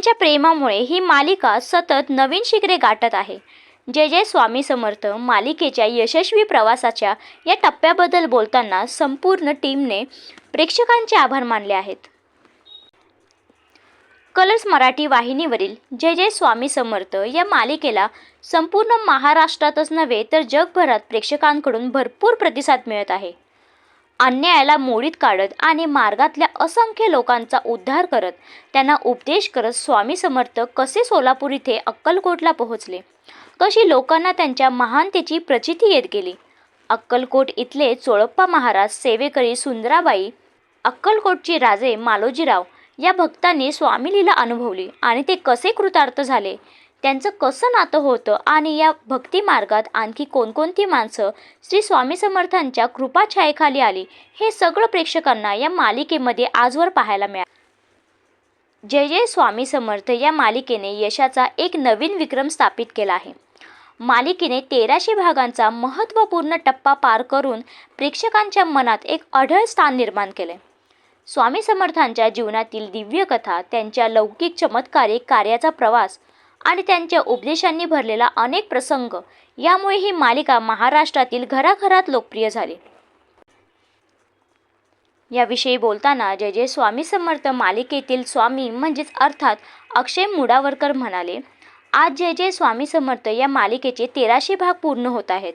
प्रेक्षकांच्या प्रेमामुळे ही मालिका सतत नवीन शिखरे गाठत आहे. जय जय स्वामी समर्थ मालिकेच्या यशस्वी प्रवासाच्या या टप्प्याबद्दल बोलताना संपूर्ण टीमने प्रेक्षकांचे आभार मानले आहेत. कलर्स मराठी वाहिनीवरील जय जय स्वामी समर्थ या मालिकेला संपूर्ण महाराष्ट्रातच नव्हे तर जगभरात प्रेक्षकांकडून भरपूर प्रतिसाद मिळत आहे. अन्यायाला मोडीत काढत आणि मार्गातल्या असंख्य लोकांचा उद्धार करत त्यांना उपदेश करत स्वामी समर्थ कसे सोलापूर इथे अक्कलकोटला पोहोचले, कशी लोकांना त्यांच्या महानतेची प्रचिती येत गेली. अक्कलकोट इथले चोळप्पा महाराज, सेवेकरी सुंदराबाई, अक्कलकोटचे राजे मालोजीराव या भक्तांनी स्वामी लीला अनुभवली आणि ते कसे कृतार्थ झाले, त्यांचं कसं नातं होतं आणि या भक्ती मार्गात आणखी कोणकोणती माणसं श्री स्वामी समर्थांच्या कृपाछायेखाली आली, हे सगळं प्रेक्षकांना या मालिकेमध्ये आजवर पाहायला मिळालं. जय जय स्वामी समर्थ या मालिकेने यशाचा एक नवीन विक्रम स्थापित केला आहे. मालिकेने 1300 भागांचा महत्त्वपूर्ण टप्पा पार करून प्रेक्षकांच्या मनात एक अढळ स्थान निर्माण केले. स्वामी समर्थांच्या जीवनातील दिव्य कथा, त्यांच्या लौकिक चमत्कारिक कार्याचा प्रवास आणि त्यांच्या उपदेशांनी भरलेला अनेक प्रसंग यामुळे ही मालिका महाराष्ट्रातील घराघरात लोकप्रिय झाली. याविषयी बोलताना जय जय स्वामी समर्थ मालिकेतील स्वामी म्हणजेच अर्थात अक्षय मुडावरकर म्हणाले, आज जय जय स्वामी समर्थ या मालिकेचे 1300 भाग पूर्ण होत आहेत.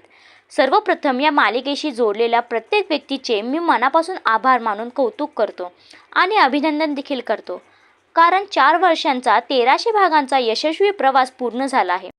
सर्वप्रथम या मालिकेशी जोडलेल्या प्रत्येक व्यक्तीचे मी मनापासून आभार मानून कौतुक करतो आणि अभिनंदन देखील करतो, कारण 4 वर्षांचा 1300 भागांचा यशस्वी प्रवास पूर्ण झाला आहे.